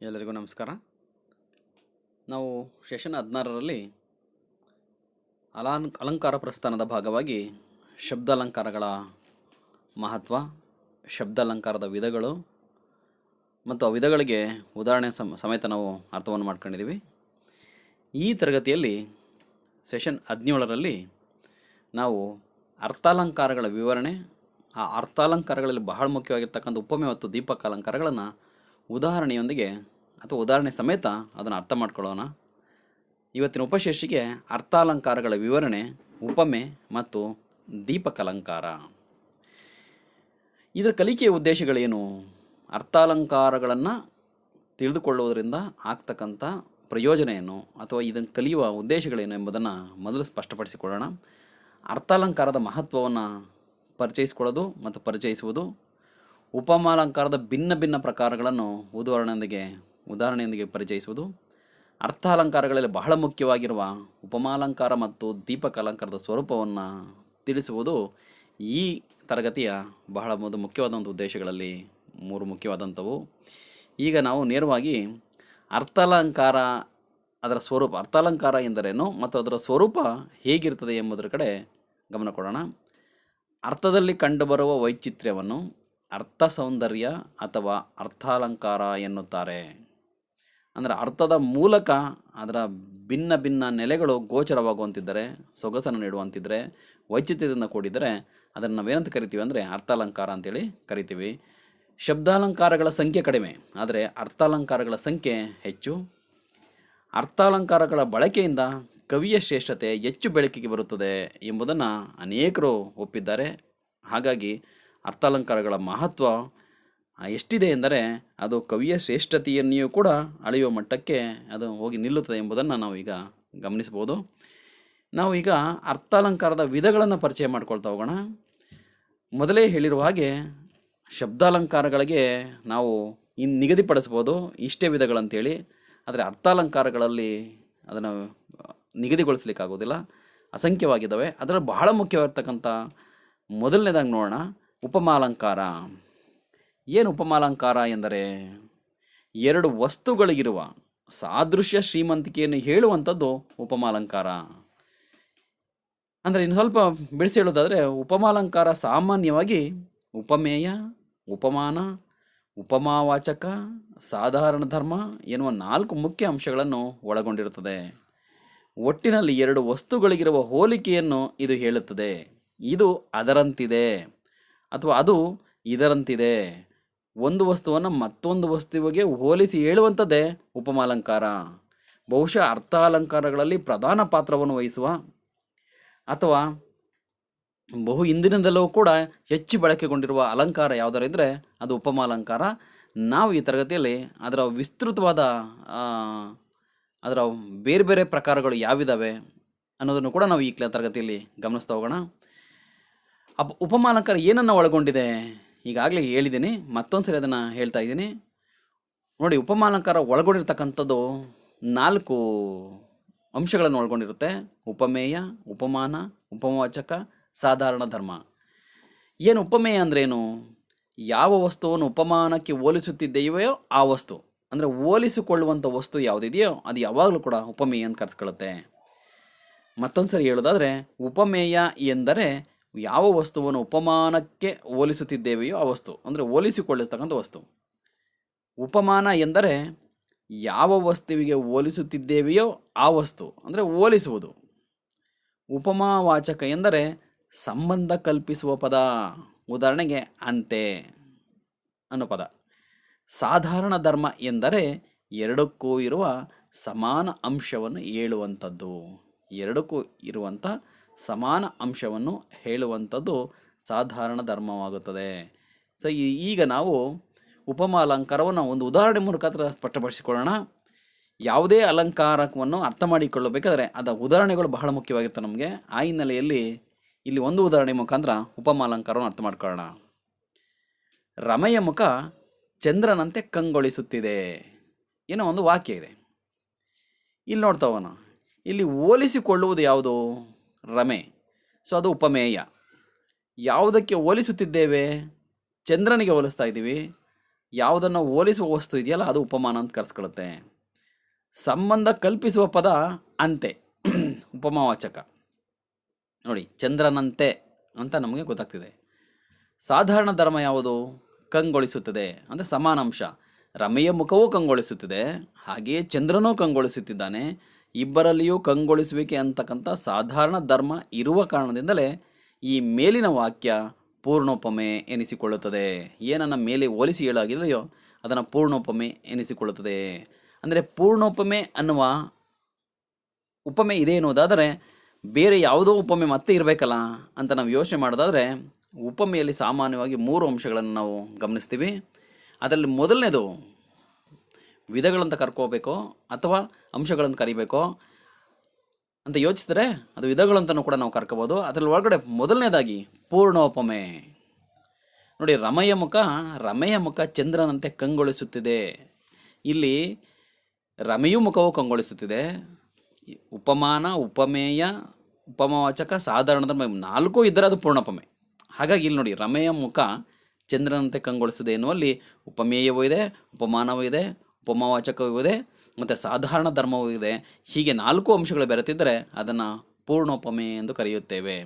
ಎಲ್ಲರಿಗೂ ನಮಸ್ಕಾರ. ನಾವು ಸೆಷನ್ 16ರಲ್ಲಿ ಅಲಂಕಾರ ಪ್ರಸ್ಥಾನದ ಭಾಗವಾಗಿ ಶಬ್ದಾಲಂಕಾರಗಳ ಮಹತ್ವ, ಶಬ್ದಾಲಂಕಾರದ ವಿಧಗಳು ಮತ್ತು ಆ ವಿಧಗಳಿಗೆ ಉದಾಹರಣೆ ಸಮೇತ ನಾವು ಅರ್ಥವನ್ನು ಮಾಡ್ಕೊಂಡಿದ್ದೀವಿ. ಈ ತರಗತಿಯಲ್ಲಿ ಸೆಷನ್ 17ರಲ್ಲಿ ನಾವು ಅರ್ಥಾಲಂಕಾರಗಳ ವಿವರಣೆ, ಆ ಅರ್ಥಾಲಂಕಾರಗಳಲ್ಲಿ ಬಹಳ ಮುಖ್ಯವಾಗಿರ್ತಕ್ಕಂಥ ಉಪಮೆ ಮತ್ತು ದೀಪಕ ಅಲಂಕಾರಗಳನ್ನು ಉದಾಹರಣೆಯೊಂದಿಗೆ ಅಥವಾ ಉದಾಹರಣೆ ಸಮೇತ ಅದನ್ನು ಅರ್ಥ ಮಾಡ್ಕೊಳ್ಳೋಣ. ಇವತ್ತಿನ ಉಪಶೀರ್ಷಿಕೆ ಅರ್ಥಾಲಂಕಾರಗಳ ವಿವರಣೆ, ಉಪಮೆ ಮತ್ತು ದೀಪಕಲಂಕಾರ. ಇದರ ಕಲಿಕೆಯ ಉದ್ದೇಶಗಳೇನು? ಅರ್ಥಾಲಂಕಾರಗಳನ್ನು ತಿಳಿದುಕೊಳ್ಳುವುದರಿಂದ ಆಗ್ತಕ್ಕಂಥ ಪ್ರಯೋಜನ ಏನು ಅಥವಾ ಇದನ್ನು ಕಲಿಯುವ ಉದ್ದೇಶಗಳೇನು ಎಂಬುದನ್ನು ಮೊದಲು ಸ್ಪಷ್ಟಪಡಿಸಿಕೊಳ್ಳೋಣ. ಅರ್ಥಾಲಂಕಾರದ ಮಹತ್ವವನ್ನು ಪರಿಚಯಿಸಿಕೊಳ್ಳೋದು ಮತ್ತು ಪರಿಚಯಿಸುವುದು, ಉಪಮಾಲಂಕಾರದ ಭಿನ್ನ ಭಿನ್ನ ಪ್ರಕಾರಗಳನ್ನು ಉದಾಹರಣೆಯೊಂದಿಗೆ ಪರಿಚಯಿಸುವುದು, ಅರ್ಥಾಲಂಕಾರಗಳಲ್ಲಿ ಬಹಳ ಮುಖ್ಯವಾಗಿರುವ ಉಪಮಾಲಂಕಾರ ಮತ್ತು ದೀಪಕಲಂಕಾರದ ಸ್ವರೂಪವನ್ನು ತಿಳಿಸುವುದು ಈ ತರಗತಿಯ ಬಹಳ ಮುಖ್ಯವಾದ ಉದ್ದೇಶಗಳಲ್ಲಿ 3 ಮುಖ್ಯವಾದಂಥವು. ಈಗ ನಾವು ನೇರವಾಗಿ ಅರ್ಥಾಲಂಕಾರ, ಅದರ ಸ್ವರೂಪ, ಅರ್ಥಾಲಂಕಾರ ಎಂದರೇನು ಮತ್ತು ಅದರ ಸ್ವರೂಪ ಹೇಗಿರ್ತದೆ ಎಂಬುದರ ಕಡೆ ಗಮನ ಕೊಡೋಣ. ಅರ್ಥದಲ್ಲಿ ಕಂಡುಬರುವ ವೈಚಿತ್ರ್ಯವನ್ನು ಅರ್ಥ ಸೌಂದರ್ಯ ಅಥವಾ ಅರ್ಥಾಲಂಕಾರ ಎನ್ನುತ್ತಾರೆ. ಅಂದರೆ ಅರ್ಥದ ಮೂಲಕ ಅದರ ಭಿನ್ನ ಭಿನ್ನ ನೆಲೆಗಳು ಗೋಚರವಾಗುವಂತಿದ್ದರೆ, ಸೊಗಸನ್ನು ನೀಡುವಂತಿದ್ದರೆ, ವೈಚಿತ್ರ್ಯದಿಂದ ಕೂಡಿದರೆ ಅದನ್ನು ನಾವೇನಂತ ಕರಿತೀವಿ ಅಂದರೆ ಅರ್ಥಾಲಂಕಾರ ಅಂತೇಳಿ ಕರಿತೀವಿ. ಶಬ್ದಾಲಂಕಾರಗಳ ಸಂಖ್ಯೆ ಕಡಿಮೆ, ಆದರೆ ಅರ್ಥಾಲಂಕಾರಗಳ ಸಂಖ್ಯೆ ಹೆಚ್ಚು. ಅರ್ಥಾಲಂಕಾರಗಳ ಬಳಕೆಯಿಂದ ಕವಿಯ ಶ್ರೇಷ್ಠತೆ ಹೆಚ್ಚು ಬೆಳಕಿಗೆ ಬರುತ್ತದೆ ಎಂಬುದನ್ನು ಅನೇಕರು ಒಪ್ಪಿದ್ದಾರೆ. ಹಾಗಾಗಿ ಅರ್ಥಾಲಂಕಾರಗಳ ಮಹತ್ವ ಎಷ್ಟಿದೆ ಎಂದರೆ ಅದು ಕವಿಯ ಶ್ರೇಷ್ಠತೆಯನ್ನೆಯೂ ಕೂಡ ಅಳೆಯುವ ಮಟ್ಟಕ್ಕೆ ಅದು ಹೋಗಿ ನಿಲ್ಲುತ್ತದೆ ಎಂಬುದನ್ನು ನಾವೀಗ ಗಮನಿಸ್ಬೋದು. ನಾವು ಈಗ ಅರ್ಥಾಲಂಕಾರದ ವಿಧಗಳನ್ನು ಪರಿಚಯ ಮಾಡ್ಕೊಳ್ತಾ ಹೋಗೋಣ. ಮೊದಲೇ ಹೇಳಿರುವ ಹಾಗೆ ಶಬ್ದಾಲಂಕಾರಗಳಿಗೆ ನಾವು ನಿಗದಿಪಡಿಸ್ಬೋದು ಇಷ್ಟೇ ವಿಧಗಳಂತೇಳಿ, ಆದರೆ ಅರ್ಥಾಲಂಕಾರಗಳಲ್ಲಿ ಅದನ್ನು ನಿಗದಿಗೊಳಿಸಲಿಕ್ಕಾಗೋದಿಲ್ಲ, ಅಸಂಖ್ಯವಾಗಿದ್ದಾವೆ. ಅದರಲ್ಲಿ ಬಹಳ ಮುಖ್ಯವಾಗಿರ್ತಕ್ಕಂಥ ಮೊದಲನೇದಾಗಿ ನೋಡೋಣ, ಉಪಮಾಲಂಕಾರ. ಏನು ಉಪಮಾಲಂಕಾರ ಎಂದರೆ 2 ವಸ್ತುಗಳಿಗಿರುವ ಸಾದೃಶ್ಯ ಶ್ರೀಮಂತಿಕೆಯನ್ನು ಹೇಳುವಂಥದ್ದು ಉಪಮಾಲಂಕಾರ. ಅಂದರೆ ಇನ್ನು ಸ್ವಲ್ಪ ಬಿಡಿಸಿ ಹೇಳೋದಾದರೆ, ಉಪಮಾಲಂಕಾರ ಸಾಮಾನ್ಯವಾಗಿ ಉಪಮೇಯ, ಉಪಮಾನ, ಉಪಮಾವಾಚಕ, ಸಾಧಾರಣ ಧರ್ಮ ಎನ್ನುವ 4 ಮುಖ್ಯ ಅಂಶಗಳನ್ನು ಒಳಗೊಂಡಿರುತ್ತದೆ. ಒಟ್ಟಿನಲ್ಲಿ 2 ವಸ್ತುಗಳಿಗಿರುವ ಹೋಲಿಕೆಯನ್ನು ಇದು ಹೇಳುತ್ತದೆ. ಇದು ಅದರಂತಿದೆ ಅಥವಾ ಅದು ಇದರಂತಿದೆ. ಒಂದು ವಸ್ತುವನ್ನು ಮತ್ತೊಂದು ವಸ್ತುವಿಗೆ ಹೋಲಿಸಿ ಹೇಳುವಂಥದ್ದೇ ಉಪಮಾಲಂಕಾರ. ಬಹುಶಃ ಅರ್ಥಾಲಂಕಾರಗಳಲ್ಲಿ ಪ್ರಧಾನ ಪಾತ್ರವನ್ನು ವಹಿಸುವ ಅಥವಾ ಬಹು ಹಿಂದಿನಿಂದಲೂ ಕೂಡ ಹೆಚ್ಚು ಬಳಕೆಗೊಂಡಿರುವ ಅಲಂಕಾರ ಯಾವುದರಿದ್ದರೆ ಅದು ಉಪಮಾಲಂಕಾರ. ನಾವು ಈ ತರಗತಿಯಲ್ಲಿ ಅದರ ವಿಸ್ತೃತವಾದ ಅದರ ಬೇರೆ ಬೇರೆ ಪ್ರಕಾರಗಳು ಯಾವಿದ್ದಾವೆ ಅನ್ನೋದನ್ನು ಕೂಡ ನಾವು ಈ ತರಗತಿಯಲ್ಲಿ ಗಮನಿಸ್ತಾ ಹೋಗೋಣ. ಉಪಮಾಲಂಕಾರ ಏನನ್ನು ಒಳಗೊಂಡಿದೆ ಈಗಾಗಲೇ ಹೇಳಿದ್ದೀನಿ, ಮತ್ತೊಂದು ಸರಿ ಅದನ್ನು ಹೇಳ್ತಾ ಇದ್ದೀನಿ ನೋಡಿ. ಉಪಮಾಲಂಕಾರ ಒಳಗೊಂಡಿರ್ತಕ್ಕಂಥದ್ದು 4 ಅಂಶಗಳನ್ನು ಒಳಗೊಂಡಿರುತ್ತೆ: ಉಪಮೇಯ, ಉಪಮಾನ, ಉಪಮಾವಾಚಕ, ಸಾಧಾರಣ ಧರ್ಮ. ಏನು ಉಪಮೇಯ ಅಂದ್ರೇನು? ಯಾವ ವಸ್ತುವನ್ನು ಉಪಮಾನಕ್ಕೆ ಹೋಲಿಸುತ್ತಿದೆಯೋ ಆ ವಸ್ತು, ಅಂದರೆ ಹೋಲಿಸಿಕೊಳ್ಳುವಂಥ ವಸ್ತು ಯಾವುದಿದೆಯೋ ಅದು ಯಾವಾಗಲೂ ಕೂಡ ಉಪಮೇಯ ಅಂತ ಕರೆಸ್ಕೊಳ್ಳುತ್ತೆ. ಮತ್ತೊಂದು ಸರಿ ಹೇಳೋದಾದರೆ, ಉಪಮೇಯ ಎಂದರೆ ಯಾವ ವಸ್ತುವನ್ನು ಉಪಮಾನಕ್ಕೆ ಹೋಲಿಸುತ್ತಿದ್ದೇವೆಯೋ ಆ ವಸ್ತು, ಅಂದರೆ ಹೋಲಿಸಿಕೊಳ್ಳತಕ್ಕಂಥ ವಸ್ತು. ಉಪಮಾನ ಎಂದರೆ ಯಾವ ವಸ್ತುವಿಗೆ ಹೋಲಿಸುತ್ತಿದ್ದೇವೆಯೋ ಆ ವಸ್ತು, ಅಂದರೆ ಹೋಲಿಸುವುದು. ಉಪಮಾವಾಚಕ ಎಂದರೆ ಸಂಬಂಧ ಕಲ್ಪಿಸುವ ಪದ, ಉದಾಹರಣೆಗೆ ಅಂತೆ ಅನ್ನೋ ಪದ. ಸಾಧಾರಣ ಧರ್ಮ ಎಂದರೆ ಎರಡಕ್ಕೂ ಇರುವ ಸಮಾನ ಅಂಶವನ್ನು ಹೇಳುವಂಥದ್ದು. ಎರಡಕ್ಕೂ ಇರುವಂಥ ಸಮಾನ ಅಂಶವನ್ನು ಹೇಳುವಂಥದ್ದು ಸಾಧಾರಣ ಧರ್ಮವಾಗುತ್ತದೆ. ಸೊ ಈಗ ನಾವು ಉಪಮಾಲಂಕಾರವನ್ನು ಒಂದು ಉದಾಹರಣೆ ಮೂಲಕ ಸ್ಪಷ್ಟಪಡಿಸಿಕೊಳ್ಳೋಣ. ಯಾವುದೇ ಅಲಂಕಾರವನ್ನು ಅರ್ಥ ಮಾಡಿಕೊಳ್ಳಬೇಕಾದ್ರೆ ಅದರ ಉದಾಹರಣೆಗಳು ಬಹಳ ಮುಖ್ಯವಾಗಿರ್ತವೆ ನಮಗೆ. ಆ ಹಿನ್ನೆಲೆಯಲ್ಲಿ ಇಲ್ಲಿ ಒಂದು ಉದಾಹರಣೆ ಮುಖಾಂತರ ಉಪಮಾಲಂಕಾರವನ್ನು ಅರ್ಥ ಮಾಡ್ಕೊಳ್ಳೋಣ. ರಮೆಯ ಮುಖ ಚಂದ್ರನಂತೆ ಕಂಗೊಳಿಸುತ್ತಿದೆ ಏನೋ ಒಂದು ವಾಕ್ಯ ಇದೆ. ಇಲ್ಲಿ ನೋಡ್ತಾ ಹೋಗೋಣ. ಇಲ್ಲಿ ಹೋಲಿಸಿಕೊಳ್ಳುವುದು ಯಾವುದು? ರಮೆ. ಸೊ ಅದು ಉಪಮೇಯ. ಯಾವುದಕ್ಕೆ ಹೋಲಿಸುತ್ತಿದ್ದೇವೆ? ಚಂದ್ರನಿಗೆ ಹೋಲಿಸ್ತಾ ಇದ್ದೀವಿ. ಯಾವುದನ್ನು ಹೋಲಿಸುವ ವಸ್ತು ಇದೆಯಲ್ಲ ಅದು ಉಪಮಾನ ಅಂತ ಕರೆಸ್ಕೊಳ್ಳುತ್ತೆ. ಸಂಬಂಧ ಕಲ್ಪಿಸುವ ಪದ ಅಂತೆ ಉಪಮಾವಾಚಕ. ನೋಡಿ, ಚಂದ್ರನಂತೆ ಅಂತ ನಮಗೆ ಗೊತ್ತಾಗ್ತಿದೆ. ಸಾಧಾರಣ ಧರ್ಮ ಯಾವುದು? ಕಂಗೊಳಿಸುತ್ತದೆ ಅಂದರೆ ಸಮಾನಾಂಶ. ರಮೆಯ ಮುಖವೂ ಕಂಗೊಳಿಸುತ್ತಿದೆ, ಹಾಗೆಯೇ ಚಂದ್ರನೂ ಕಂಗೊಳಿಸುತ್ತಿದ್ದಾನೆ. ಇಬ್ಬರಲ್ಲಿಯೂ ಕಂಗೊಳಿಸುವಿಕೆ ಅಂತಕ್ಕಂಥ ಸಾಧಾರಣ ಧರ್ಮ ಇರುವ ಕಾರಣದಿಂದಲೇ ಈ ಮೇಲಿನ ವಾಕ್ಯ ಪೂರ್ಣೋಪಮೆ ಎನಿಸಿಕೊಳ್ಳುತ್ತದೆ. ಏನನ್ನು ಮೇಲೆ ಹೋಲಿಸಿ ಹೇಳಾಗಿದೆಯೋ ಅದನ್ನು ಪೂರ್ಣೋಪಮೆ ಎನಿಸಿಕೊಳ್ಳುತ್ತದೆ. ಅಂದರೆ ಪೂರ್ಣೋಪಮೆ ಅನ್ನುವ ಉಪಮೆ ಇದೆ ಎನ್ನುವುದಾದರೆ ಬೇರೆ ಯಾವುದೋ ಉಪಮೆ ಮತ್ತೆ ಇರಬೇಕಲ್ಲ ಅಂತ ನಾವು ಯೋಚನೆ ಮಾಡೋದಾದರೆ, ಉಪಮೆಯಲ್ಲಿ ಸಾಮಾನ್ಯವಾಗಿ 3 ಅಂಶಗಳನ್ನು ನಾವು ಗಮನಿಸ್ತೀವಿ. ಅದರಲ್ಲಿ ಮೊದಲನೇದು ವಿಧಗಳಂತ ಕರ್ಕೋಬೇಕೋ ಅಥವಾ ಅಂಶಗಳನ್ನು ಕರಿಬೇಕೋ ಅಂತ ಯೋಚಿಸಿದ್ರೆ ಅದು ವಿಧಗಳಂತನೂ ಕೂಡ ನಾವು ಕರ್ಕೋಬೋದು. ಅದರಲ್ಲಿ ಒಳಗಡೆ ಮೊದಲನೇದಾಗಿ ಪೂರ್ಣೋಪಮೆ. ನೋಡಿ, ರಮೆಯ ಮುಖ ಚಂದ್ರನಂತೆ ಕಂಗೊಳಿಸುತ್ತಿದೆ. ಇಲ್ಲಿ ರಮೆಯು ಮುಖವು ಕಂಗೊಳಿಸುತ್ತಿದೆ. ಉಪಮಾನ, ಉಪಮೇಯ, ಉಪಮಾವಾಚಕ, ಸಾಧಾರಣ ಧರ್ಮ 4 ಇದ್ದರೆ ಅದು ಪೂರ್ಣೋಪಮೆ. ಹಾಗಾಗಿ ಇಲ್ಲಿ ನೋಡಿ, ರಮೆಯ ಮುಖ ಚಂದ್ರನಂತೆ ಕಂಗೊಳಿಸುತ್ತದೆ ಎನ್ನುವಲ್ಲಿ ಉಪಮೇಯವೂ ಇದೆ, ಉಪಮಾನವೂ ಇದೆ, ಉಪಮಾವಾಚಕವೂ ಇದೆ ಮತ್ತು ಸಾಧಾರಣ ಧರ್ಮವೂ ಇದೆ. ಹೀಗೆ 4 ಅಂಶಗಳು ಬೆರೆತಿದ್ದರೆ ಅದನ್ನು ಪೂರ್ಣೋಪಮೆ ಎಂದು ಕರೆಯುತ್ತೇವೆ.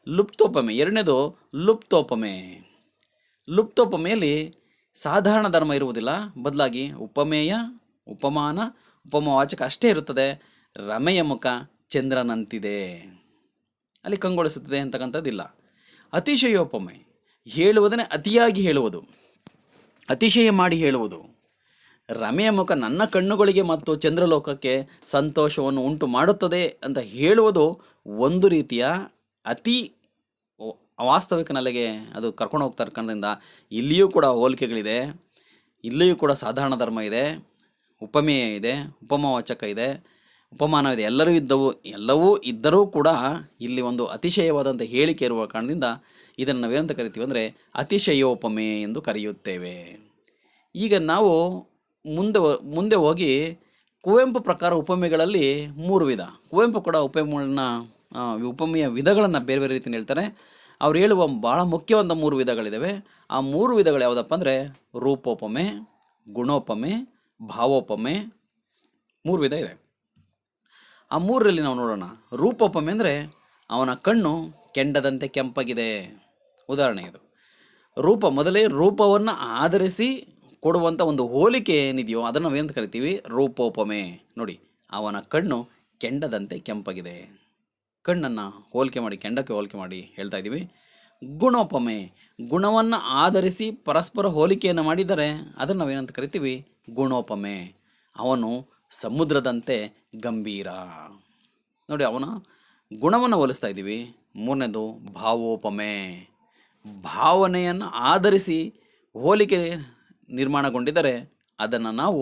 ಲುಪ್ತೋಪಮೆ ಎರಡನೇದು. ಲುಪ್ತೋಪಮೆಯಲ್ಲಿ ಸಾಧಾರಣ ಧರ್ಮ ಇರುವುದಿಲ್ಲ, ಬದಲಾಗಿ ಉಪಮೇಯ, ಉಪಮಾನ, ಉಪಮಾವಾಚಕ ಅಷ್ಟೇ ಇರುತ್ತದೆ. ರಮೆಯ ಮುಖ ಚಂದ್ರನಂತಿದೆ, ಅಲ್ಲಿ ಕಂಗೊಳಿಸುತ್ತದೆ ಅಂತಕ್ಕಂಥದ್ದಿಲ್ಲ. ಅತಿಶಯೋಪಮೆ, ಹೇಳುವುದನ್ನೇ ಅತಿಯಾಗಿ ಹೇಳುವುದು, ಅತಿಶಯ ಮಾಡಿ ಹೇಳುವುದು. ರಮೆಯ ಮುಖ ನನ್ನ ಕಣ್ಣುಗಳಿಗೆ ಮತ್ತು ಚಂದ್ರಲೋಕಕ್ಕೆ ಸಂತೋಷವನ್ನು ಉಂಟು ಮಾಡುತ್ತದೆ ಅಂತ ಹೇಳುವುದು ಒಂದು ರೀತಿಯ ಅತಿ ವಾಸ್ತವಿಕ ನೆಲೆಗೆ ಅದು ಕರ್ಕೊಂಡು ಹೋಗ್ತಾ ಇರ್ಕೊಂಡ್ರಿಂದ ಇಲ್ಲಿಯೂ ಕೂಡ ಹೋಲಿಕೆಗಳಿದೆ, ಇಲ್ಲಿಯೂ ಕೂಡ ಸಾಧಾರಣ ಧರ್ಮ ಇದೆ, ಉಪಮೇಯ ಇದೆ, ಉಪಮಾವಾಚಕ ಇದೆ, ಉಪಮಾನವಿದೆ. ಎಲ್ಲವೂ ಇದ್ದರೂ ಕೂಡ ಇಲ್ಲಿ ಒಂದು ಅತಿಶಯವಾದಂಥ ಹೇಳಿಕೆ ಇರುವ ಕಾರಣದಿಂದ ಇದನ್ನು ನಾವೇನಂತ ಕರಿತೀವಿ ಅಂದರೆ ಅತಿಶಯೋಪಮೆ ಎಂದು ಕರೆಯುತ್ತೇವೆ. ಈಗ ನಾವು ಮುಂದೆ ಹೋಗಿ ಕುವೆಂಪು ಪ್ರಕಾರ ಉಪಮೆಗಳಲ್ಲಿ 3 ವಿಧ. ಕುವೆಂಪು ಕೂಡ ಉಪಮೆಯ ವಿಧಗಳನ್ನು ಬೇರೆ ಬೇರೆ ರೀತಿಯಲ್ಲಿ ಹೇಳ್ತಾರೆ. ಅವ್ರು ಹೇಳುವ ಭಾಳ ಮುಖ್ಯವಾದ 3 ವಿಧಗಳಿದ್ದಾವೆ. ಆ 3 ವಿಧಗಳು ಯಾವುದಪ್ಪ ಅಂದರೆ ರೂಪೋಪಮೆ, ಗುಣೋಪಮೆ, ಭಾವೋಪಮೆ. 3 ವಿಧ ಇದೆ. ಆ 3ರಲ್ಲಿ ನಾವು ನೋಡೋಣ. ರೂಪೋಪಮೆ ಅಂದರೆ ಅವನ ಕಣ್ಣು ಕೆಂಡದಂತೆ ಕೆಂಪಗಿದೆ. ಉದಾಹರಣೆ ಇದು. ಮೊದಲೇ ರೂಪವನ್ನು ಆಧರಿಸಿ ಕೊಡುವಂಥ ಒಂದು ಹೋಲಿಕೆ ಏನಿದೆಯೋ ಅದನ್ನು ನಾವೇನಂತ ಕರಿತೀವಿ? ರೂಪೋಪಮೆ. ನೋಡಿ, ಅವನ ಕಣ್ಣು ಕೆಂಡದಂತೆ ಕೆಂಪಗಿದೆ. ಕಣ್ಣನ್ನು ಕೆಂಡಕ್ಕೆ ಹೋಲಿಕೆ ಮಾಡಿ ಹೇಳ್ತಾ ಇದ್ದೀವಿ. ಗುಣೋಪಮೆ, ಗುಣವನ್ನು ಆಧರಿಸಿ ಪರಸ್ಪರ ಹೋಲಿಕೆಯನ್ನು ಮಾಡಿದರೆ ಅದನ್ನು ನಾವೇನಂತ ಕರಿತೀವಿ? ಗುಣೋಪಮೆ. ಅವನು ಸಮುದ್ರದಂತೆ ಗಂಭೀರ. ನೋಡಿ, ಅವನ ಗುಣವನ್ನು ಹೋಲಿಸ್ತಾ ಇದ್ದೀವಿ. 3ನೇದು ಭಾವೋಪಮೆ, ಭಾವನೆಯನ್ನು ಆಧರಿಸಿ ಹೋಲಿಕೆ ನಿರ್ಮಾಣಗೊಂಡಿದ್ದರೆ ಅದನ್ನು ನಾವು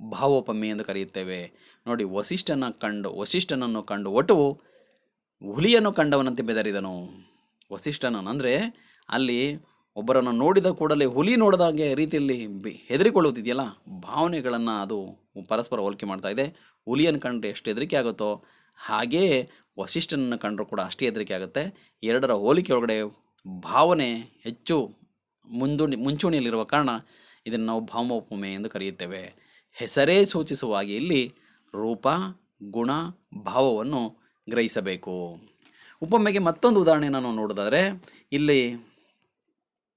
ಭಾವೋಪಮೆ ಎಂದು ಕರೆಯುತ್ತೇವೆ. ನೋಡಿ, ವಸಿಷ್ಠನನ್ನು ಕಂಡು ಒಟುವು ಹುಲಿಯನ್ನು ಕಂಡವನಂತೆ ಬೆದರಿದನು. ವಸಿಷ್ಠನನ್ನು ಅಂದರೆ ಅಲ್ಲಿ ಒಬ್ಬರನ್ನು ನೋಡಿದ ಕೂಡಲೇ ಹುಲಿ ನೋಡಿದಾಗೆ ರೀತಿಯಲ್ಲಿ ಹೆದರಿಕೊಳ್ಳುತ್ತಿದೆಯಲ್ಲ, ಭಾವನೆಗಳನ್ನು ಅದು ಪರಸ್ಪರ ಹೋಲಿಕೆ ಮಾಡ್ತಾ ಇದೆ. ಹುಲಿಯನ್ನು ಕಂಡ್ರೆ ಎಷ್ಟು ಹೆದರಿಕೆ ಆಗುತ್ತೋ ಹಾಗೆಯೇ ವಸಿಷ್ಠನನ್ನು ಕಂಡರೂ ಕೂಡ ಅಷ್ಟೇ ಹೆದರಿಕೆ ಆಗುತ್ತೆ. ಎರಡರ ಹೋಲಿಕೆ ಒಳಗಡೆ ಭಾವನೆ ಹೆಚ್ಚು ಮುಂಚೂಣಿಯಲ್ಲಿರುವ ಕಾರಣ ಇದನ್ನು ನಾವು ಭಾವೋಪಮೆ ಎಂದು ಕರೆಯುತ್ತೇವೆ. ಹೆಸರೇ ಸೂಚಿಸುವ ಹಾಗೆ ಇಲ್ಲಿ ರೂಪ, ಗುಣ, ಭಾವವನ್ನು ಗ್ರಹಿಸಬೇಕು. ಉಪಮೆಗೆ ಮತ್ತೊಂದು ಉದಾಹರಣೆಯನ್ನು ನಾವು ನೋಡೋದಾದರೆ ಇಲ್ಲಿ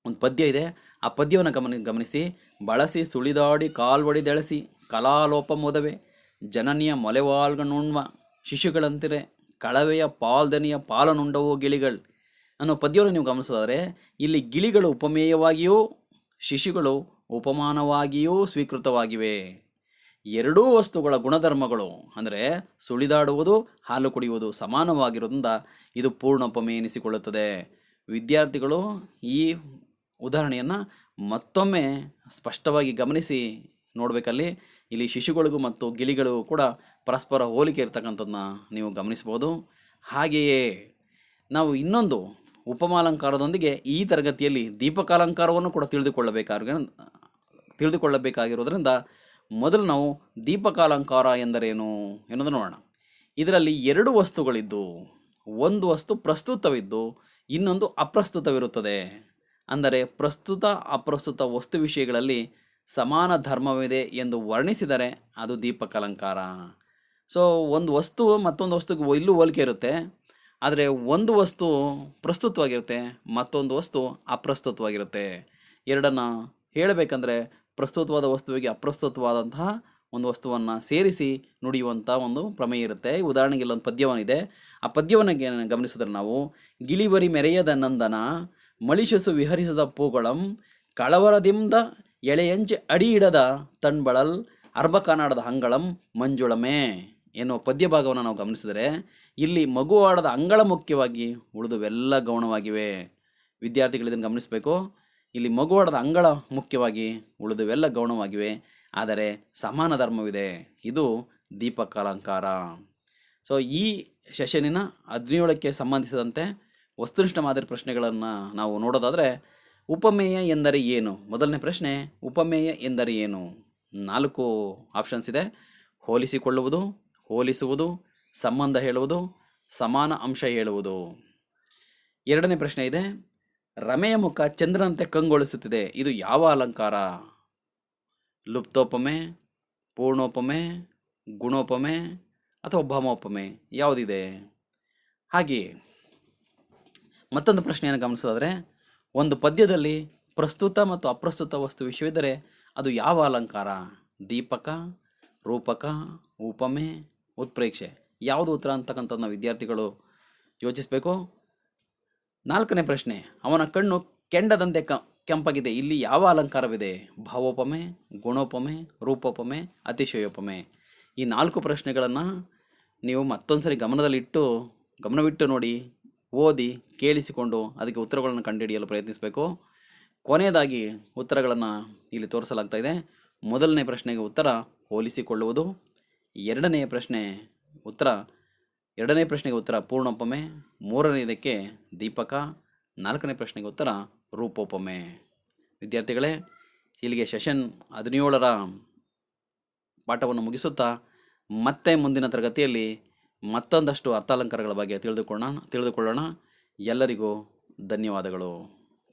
ಒಂದು ಪದ್ಯ ಇದೆ. ಆ ಪದ್ಯವನ್ನು ಗಮನಿಸಿ. ಬಳಸಿ ಸುಳಿದಾಡಿ ಕಾಲ್ವಡಿದೆಳಸಿ ಕಲಾಲೋಪ ಮೊದವೆ ಜನನಿಯ ಮೊಲೆವಾಲ್ಗನುಣ್ವ ಶಿಶುಗಳಂತಿರೆ ಕಳವೆಯ ಪಾಲ್ದನಿಯ ಪಾಲನುಂಡವೋ ಗಿಳಿಗಳು ಅನ್ನೋ ಪದ್ಯವನ್ನು ನೀವು ಗಮನಿಸೋದಾದರೆ ಇಲ್ಲಿ ಗಿಳಿಗಳು ಉಪಮೇಯವಾಗಿಯೂ ಶಿಶುಗಳು ಉಪಮಾನವಾಗಿಯೂ ಸ್ವೀಕೃತವಾಗಿವೆ. ಎರಡೂ ವಸ್ತುಗಳ ಗುಣಧರ್ಮಗಳು ಅಂದರೆ ಸುಳಿದಾಡುವುದು, ಹಾಲು ಕುಡಿಯುವುದು ಸಮಾನವಾಗಿರೋದ್ರಿಂದ ಇದು ಪೂರ್ಣೋಪಮೆ ಎನಿಸಿಕೊಳ್ಳುತ್ತದೆ. ವಿದ್ಯಾರ್ಥಿಗಳು ಈ ಉದಾಹರಣೆಯನ್ನು ಮತ್ತೊಮ್ಮೆ ಸ್ಪಷ್ಟವಾಗಿ ಗಮನಿಸಿ ನೋಡಬೇಕಲ್ಲಿ. ಇಲ್ಲಿ ಶಿಶುಗಳಿಗೂ ಮತ್ತು ಗಿಳಿಗಳಿಗೂ ಕೂಡ ಪರಸ್ಪರ ಹೋಲಿಕೆ ಇರ್ತಕ್ಕಂಥದ್ದನ್ನ ನೀವು ಗಮನಿಸ್ಬೋದು. ಹಾಗೆಯೇ ನಾವು ಇನ್ನೊಂದು ಉಪಮಾಲಂಕಾರದೊಂದಿಗೆ ಈ ತರಗತಿಯಲ್ಲಿ ದೀಪಕಾಲಂಕಾರವನ್ನು ಕೂಡ ತಿಳಿದುಕೊಳ್ಳಬೇಕಾಗಿರೋದ್ರಿಂದ ಮೊದಲು ನಾವು ದೀಪಕಾಲಂಕಾರ ಎಂದರೇನು ಎನ್ನುವುದನ್ನು ನೋಡೋಣ. ಇದರಲ್ಲಿ 2 ವಸ್ತುಗಳಿದ್ದು, ಒಂದು ವಸ್ತು ಪ್ರಸ್ತುತವಿದ್ದು ಇನ್ನೊಂದು ಅಪ್ರಸ್ತುತವಿರುತ್ತದೆ. ಅಂದರೆ ಪ್ರಸ್ತುತ ಅಪ್ರಸ್ತುತ ವಸ್ತು ವಿಷಯಗಳಲ್ಲಿ ಸಮಾನ ಧರ್ಮವಿದೆ ಎಂದು ವರ್ಣಿಸಿದರೆ ಅದು ದೀಪಕಲಂಕಾರ. ಸೊ ಒಂದು ವಸ್ತು ಮತ್ತೊಂದು ವಸ್ತುಗೆ ಇಲ್ಲೂ ಹೋಲಿಕೆ ಇರುತ್ತೆ, ಆದರೆ ಒಂದು ವಸ್ತು ಪ್ರಸ್ತುತವಾಗಿರುತ್ತೆ, ಮತ್ತೊಂದು ವಸ್ತು ಅಪ್ರಸ್ತುತವಾಗಿರುತ್ತೆ. ಎರಡನ್ನು ಹೇಳಬೇಕಂದ್ರೆ ಪ್ರಸ್ತುತವಾದ ವಸ್ತುವಿಗೆ ಅಪ್ರಸ್ತುತವಾದಂತಹ ಒಂದು ವಸ್ತುವನ್ನು ಸೇರಿಸಿ ನುಡಿಯುವಂಥ ಒಂದು ಪ್ರಮೇಯ ಇರುತ್ತೆ. ಉದಾಹರಣೆಗೆ ಇಲ್ಲೊಂದು ಪದ್ಯವನಿದೆ. ಆ ಪದ್ಯವನ್ನು ಗಮನಿಸಿದ್ರೆ ನಾವು, ಗಿಳಿವರಿ ಮೆರೆಯದ ನಂದನ ಮಳಿಷಸು ವಿಹರಿಸದ ಪೂಗಳಂ ಕಳವರದಿಂದ ಎಳೆಯಂಚೆ ಅಡಿ ಇಡದ ತಣ್ಬಳಲ್ ಅರ್ಬಕನಾಡದ ಅಂಗಳಂ ಮಂಜುಳಮೆ ಎನ್ನುವ ಪದ್ಯ ಭಾಗವನ್ನು ನಾವು ಗಮನಿಸಿದರೆ, ಇಲ್ಲಿ ಮಗುವಾಡದ ಅಂಗಳ ಮುಖ್ಯವಾಗಿ ಉಳಿದುವೆಲ್ಲ ಗೌಣವಾಗಿವೆ. ವಿದ್ಯಾರ್ಥಿಗಳು ಇದನ್ನು ಗಮನಿಸಬೇಕು. ಇಲ್ಲಿ ಮಗುವಾಡದ ಅಂಗಳ ಮುಖ್ಯವಾಗಿ ಉಳಿದುವೆಲ್ಲ ಗೌಣವಾಗಿವೆ, ಆದರೆ ಸಮಾನ ಧರ್ಮವಿದೆ. ಇದು ದೀಪಕಲಂಕಾರ. ಸೊ ಈ ಸೆಷನಿನ 17ಕ್ಕೆ ಸಂಬಂಧಿಸಿದಂತೆ ವಸ್ತುನಿಷ್ಠ ಮಾದರಿ ಪ್ರಶ್ನೆಗಳನ್ನು ನಾವು ನೋಡೋದಾದರೆ, ಉಪಮೇಯ ಎಂದರೆ ಏನು? ಮೊದಲನೇ ಪ್ರಶ್ನೆ, ಉಪಮೇಯ ಎಂದರೆ ಏನು? 4 ಆಪ್ಷನ್ಸ್ ಇದೆ. ಹೋಲಿಸಿಕೊಳ್ಳುವುದು, ಹೋಲಿಸುವುದು, ಸಂಬಂಧ ಹೇಳುವುದು, ಸಮಾನ ಅಂಶ ಹೇಳುವುದು. ಎರಡನೇ ಪ್ರಶ್ನೆ ಇದೆ, ರಮೆಯ ಮುಖ ಚಂದ್ರನಂತೆ ಕಂಗೊಳಿಸುತ್ತಿದೆ, ಇದು ಯಾವ ಅಲಂಕಾರ? ಲುಪ್ತೋಪಮೆ, ಪೂರ್ಣೋಪಮೆ, ಗುಣೋಪಮೆ ಅಥವಾ ಭಮೋಪಮೆ ಯಾವುದಿದೆ? ಹಾಗೆಯೇ ಮತ್ತೊಂದು ಪ್ರಶ್ನೆಯನ್ನು ಗಮನಿಸೋದಾದರೆ, ಒಂದು ಪದ್ಯದಲ್ಲಿ ಪ್ರಸ್ತುತ ಮತ್ತು ಅಪ್ರಸ್ತುತ ವಸ್ತು ವಿಷಯವಿದ್ದರೆ ಅದು ಯಾವ ಅಲಂಕಾರ? ದೀಪಕ, ರೂಪಕ, ಉಪಮೆ, ಉತ್ಪ್ರೇಕ್ಷೆ. ಯಾವುದು ಉತ್ತರ ಅಂತಕ್ಕಂಥದ್ದನ್ನ ವಿದ್ಯಾರ್ಥಿಗಳು ಯೋಚಿಸಬೇಕು. 4ನೇ ಪ್ರಶ್ನೆ, ಅವನ ಕಣ್ಣು ಕೆಂಡದಂತೆ ಕೆಂಪಾಗಿದೆ, ಇಲ್ಲಿ ಯಾವ ಅಲಂಕಾರವಿದೆ? ಭಾವೋಪಮೆ, ಗುಣೋಪಮೆ, ರೂಪೋಪಮೆ, ಅತಿಶಯೋಪಮೆ. ಈ 4 ಪ್ರಶ್ನೆಗಳನ್ನು ನೀವು ಮತ್ತೊಂದು ಸರಿ ಗಮನವಿಟ್ಟು ನೋಡಿ, ಓದಿ, ಕೇಳಿಸಿಕೊಂಡು ಅದಕ್ಕೆ ಉತ್ತರಗಳನ್ನು ಕಂಡುಹಿಡಿಯಲು ಪ್ರಯತ್ನಿಸಬೇಕು. ಕೊನೆಯದಾಗಿ ಉತ್ತರಗಳನ್ನು ಇಲ್ಲಿ ತೋರಿಸಲಾಗ್ತಾ ಇದೆ. ಮೊದಲನೇ ಪ್ರಶ್ನೆಗೆ ಉತ್ತರ ಹೋಲಿಸಿಕೊಳ್ಳುವುದು, ಎರಡನೇ ಪ್ರಶ್ನೆಗೆ ಉತ್ತರ ಪೂರ್ಣೋಪಮೆ, ಮೂರನೆಯದಕ್ಕೆ ದೀಪಕ, 4ನೇ ಪ್ರಶ್ನೆಗೆ ಉತ್ತರ ರೂಪೋಪಮೆ. ವಿದ್ಯಾರ್ಥಿಗಳೇ, ಇಲ್ಲಿಗೆ ಸೆಷನ್ 17ರ ಪಾಠವನ್ನು ಮುಗಿಸುತ್ತಾ ಮತ್ತೆ ಮುಂದಿನ ತರಗತಿಯಲ್ಲಿ ಮತ್ತೊಂದಷ್ಟು ಅರ್ಥಾಲಂಕಾರಗಳ ಬಗ್ಗೆ ತಿಳಿದುಕೊಳ್ಳೋಣ. ಎಲ್ಲರಿಗೂ ಧನ್ಯವಾದಗಳು.